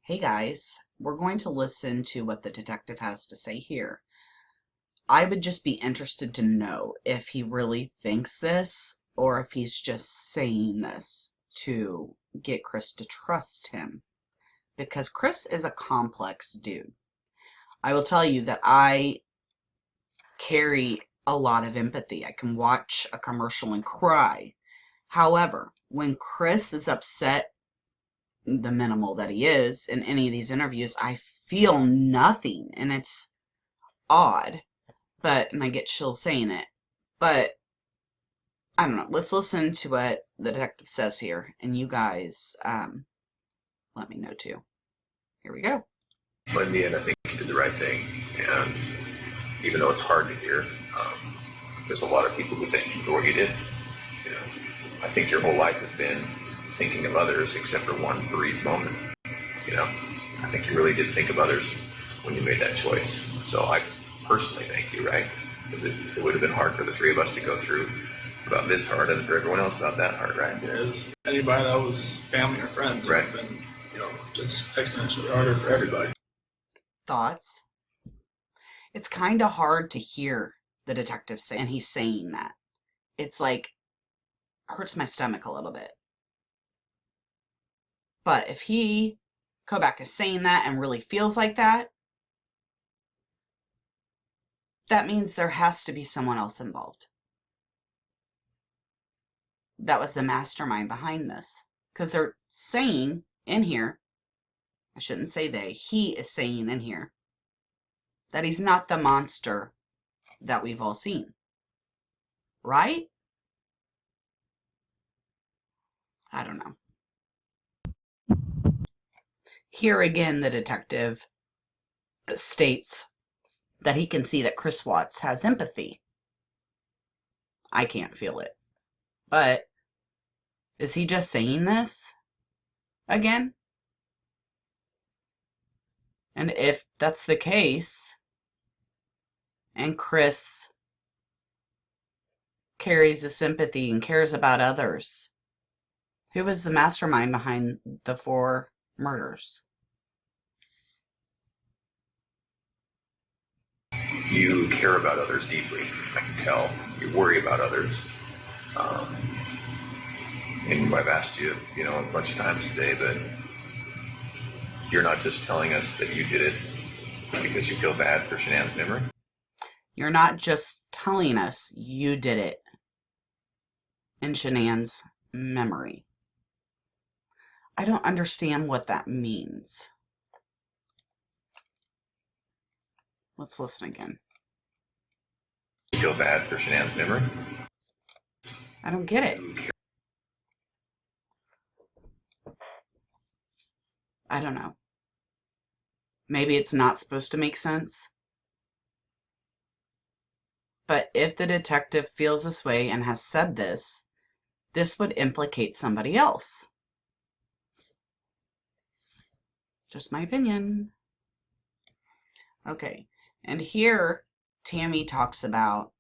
Hey guys, we're going to listen to what the detective has to say here. I would just be interested to know if he really thinks this or if he's just saying this to get Chris to trust him. Because Chris is a complex dude. I will tell you that I carry a lot of empathy. I can watch a commercial and cry. However, when Chris is upset, the minimal that he is in any of these interviews, I feel nothing, and it's odd, and I get chills saying it, but I don't know. Let's listen to what the detective says here, and you guys let me know too. Here we go. But in the end, I think you did the right thing, and even though it's hard to hear, there's a lot of people who thank you for what you did. You know, I think your whole life has been thinking of others, except for one brief moment. You know, I think you really did think of others when you made that choice. So I personally thank you, right? Because it would have been hard for the three of us to go through about this hard, and for everyone else about that hard, right? Yeah, it was anybody that was family or friends. Right. It would have been, just exponentially harder for everybody. Thoughts? It's kind of hard to hear the detective say, and he's saying that. It's like, hurts my stomach a little bit. But if he, Kobach, is saying that and really feels like that, that means there has to be someone else involved. That was the mastermind behind this. Because they're saying in here, I shouldn't say they, he is saying in here, that he's not the monster that we've all seen. Right? I don't know. Here again, the detective states that he can see that Chris Watts has empathy. I can't feel it. But is he just saying this again? And if that's the case, and Chris carries a sympathy and cares about others, who was the mastermind behind the 4 murders? You care about others deeply. I can tell. You worry about others. And I've asked you, a bunch of times today, but you're not just telling us that you did it because you feel bad for Shanann's memory? You're not just telling us you did it in Shanann's memory. I don't understand what that means. Let's listen again. You feel bad for Shanann's memory? I don't get it. I don't know. Maybe it's not supposed to make sense. But if the detective feels this way and has said this, this would implicate somebody else. Just my opinion. Okay, and here Tammy talks about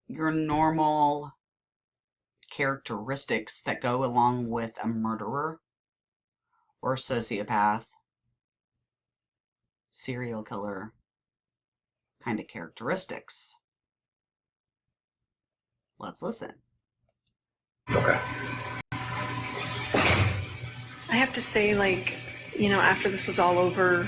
your normal characteristics that go along with a murderer or a sociopath, serial killer kind of characteristics. Let's listen. Okay. I have to say, after this was all over,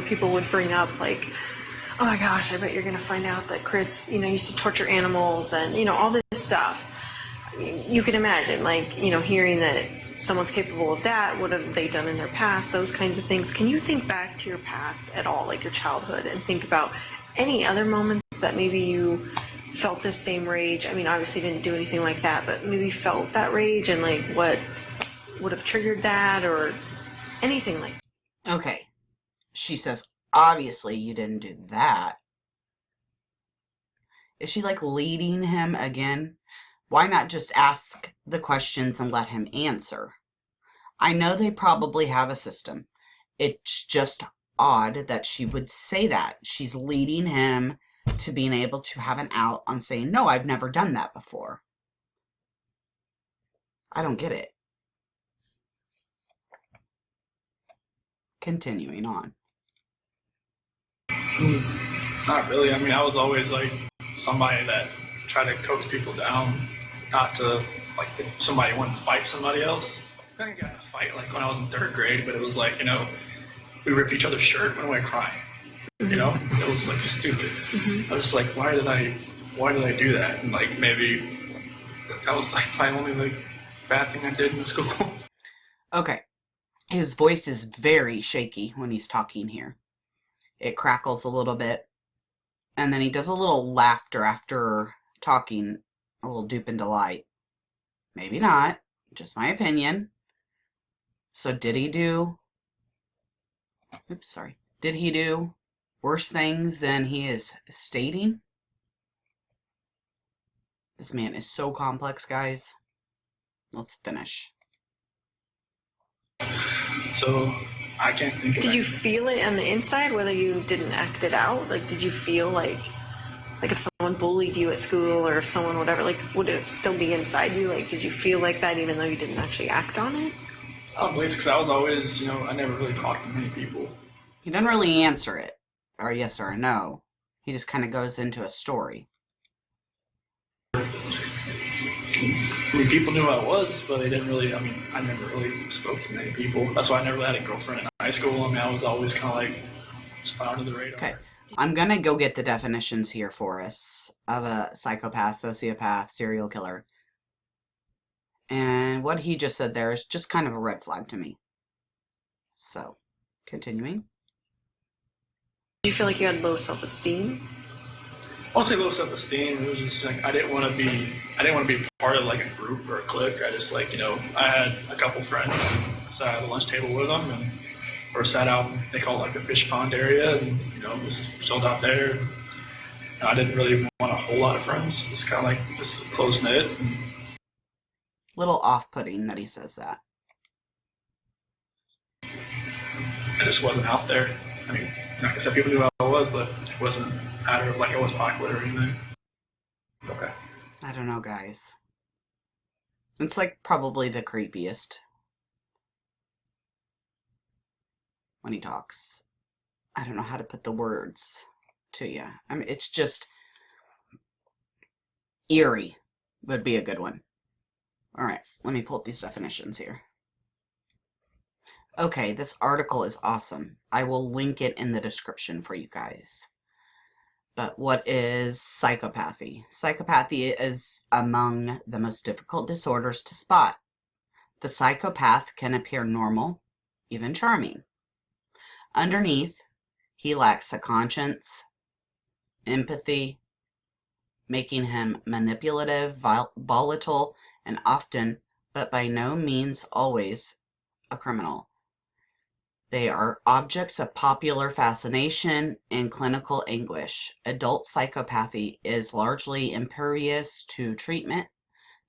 people would bring up, oh my gosh, I bet you're going to find out that Chris, used to torture animals and, all this stuff. You can imagine, hearing that someone's capable of that, what have they done in their past, those kinds of things. Can you think back to your past at all, your childhood, and think about any other moments that maybe you felt this same rage? I mean, obviously didn't do anything like that, but maybe felt that rage and what would have triggered that or anything like that. Okay. She says, obviously you didn't do that. Is she leading him again? Why not just ask the questions and let him answer? I know they probably have a system. It's just odd that she would say that. She's leading him to being able to have an out on saying, no, I've never done that before. I don't get it. Continuing on. Not really. I mean, I was always like somebody that tried to coax people down, not to like if somebody wanted to fight somebody else. I got in a fight like when I was in 3rd grade, but it was like, you know, we ripped each other's shirt and went away crying. You know, it was like stupid. I was like, why did I do that? And like maybe that was like my only like bad thing I did in the school. Okay. His voice is very shaky when he's talking here. It crackles a little bit. And then he does a little laughter after talking, a little dupe and delight. Maybe not. Just my opinion. So did he do... Oops, sorry. Did he do worse things than he is stating? This man is so complex, guys. Let's finish. So I can't think of Did you anything. feel it on the inside, whether you didn't act it out? Like, did you feel like if someone bullied you at school or if someone whatever, like, would it still be inside you? Like, did you feel like that even though you didn't actually act on it? Probably because I was always, you know, I never really talked to many people. He doesn't really answer it, or yes or no. He just kind of goes into a story. I mean, people knew who I was, but they didn't really, I mean, I never really spoke to many people. That's why I never had a girlfriend in high school. I mean, I was always kind of like, just fly under the radar. Okay. I'm going to go get the definitions here for us of a psychopath, sociopath, serial killer. And what he just said there is just kind of a red flag to me. So, continuing. Did you feel like you had low self-esteem? I won't say low self-esteem. It was just like I didn't want to be part of like a group or a clique. I just like, you know, I had a couple friends. I sat at the lunch table with them, or sat out. They call it like the fish pond area, and you know, just chilled out there. And I didn't really want a whole lot of friends. Just kind of like just close knit. Little off-putting that he says that. I just wasn't out there. I mean, like I said, people knew who I was, but it wasn't out of like I wasn't popular or anything. Okay. I don't know, guys. It's like probably the creepiest when he talks. I don't know how to put the words to you. I mean, it's just eerie would be a good one. All right, let me pull up these definitions here. Okay, this article is awesome. I will link it in the description for you guys. But what is psychopathy? Psychopathy is among the most difficult disorders to spot. The psychopath can appear normal, even charming. Underneath, he lacks a conscience, empathy, making him manipulative, volatile, and often, but by no means always, a criminal. They are objects of popular fascination and clinical anguish. Adult psychopathy is largely impervious to treatment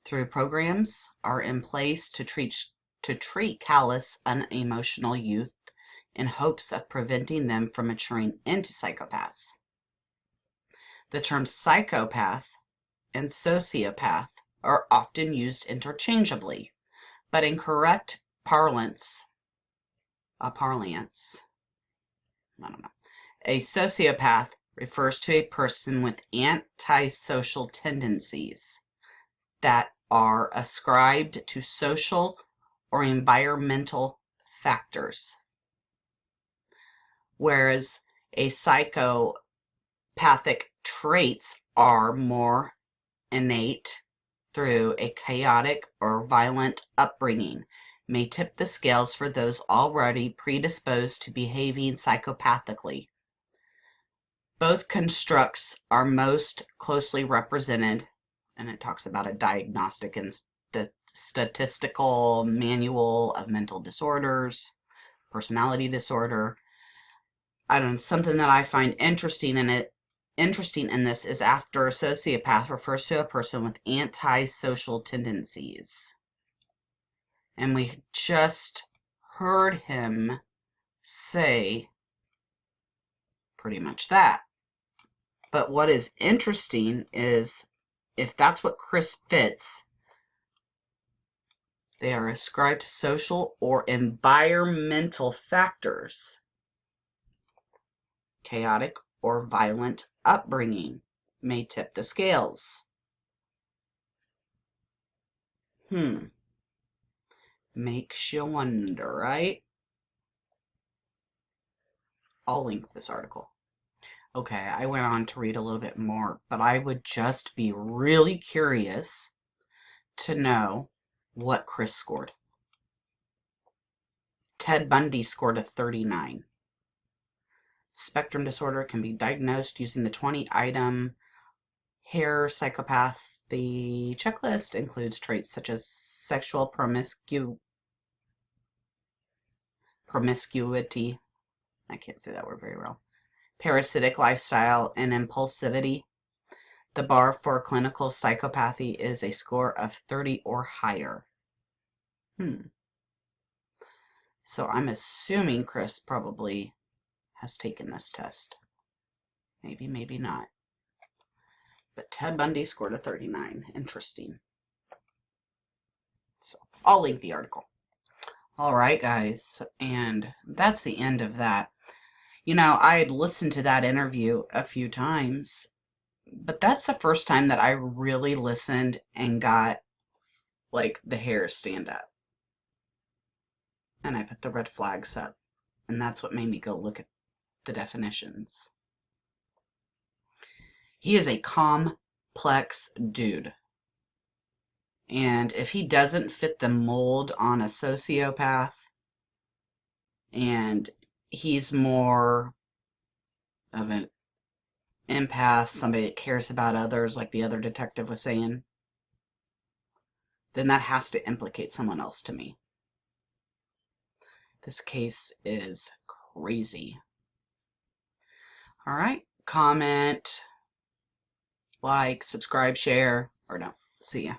through programs are in place to treat callous, unemotional youth in hopes of preventing them from maturing into psychopaths. The terms psychopath and sociopath are often used interchangeably, but in correct parlance, a sociopath refers to a person with antisocial tendencies that are ascribed to social or environmental factors, whereas a psychopathic traits are more innate through a chaotic or violent upbringing, may tip the scales for those already predisposed to behaving psychopathically. Both constructs are most closely represented, and it talks about a diagnostic and statistical manual of mental disorders, personality disorder. I don't know, something that I find interesting in this is after a sociopath refers to a person with antisocial tendencies. And we just heard him say pretty much that. But what is interesting is if that's what Chris fits, They are ascribed to social or environmental factors. Chaotic or violent upbringing may tip the scales. Makes you wonder, right? I'll link this article. Okay, I went on to read a little bit more, but I would just be really curious to know what Chris scored. Ted Bundy scored a 39. Spectrum disorder can be diagnosed using the 20-item Hare psychopathy checklist. Includes traits such as sexual promiscuity. I can't say that word very well. Parasitic lifestyle and impulsivity. The bar for clinical psychopathy is a score of 30 or higher. So I'm assuming Chris probably has taken this test. Maybe, maybe not. But Ted Bundy scored a 39. Interesting. So I'll link the article. All right, guys. And that's the end of that. You know, I had listened to that interview a few times, but that's the first time that I really listened and got, like, the hairs stand up. And I put the red flags up. And that's what made me go look at the definitions. He is a complex dude. And if he doesn't fit the mold on a sociopath, and he's more of an empath, somebody that cares about others, like the other detective was saying, then that has to implicate someone else to me. This case is crazy. All right, comment, like, subscribe, share, or no. See ya.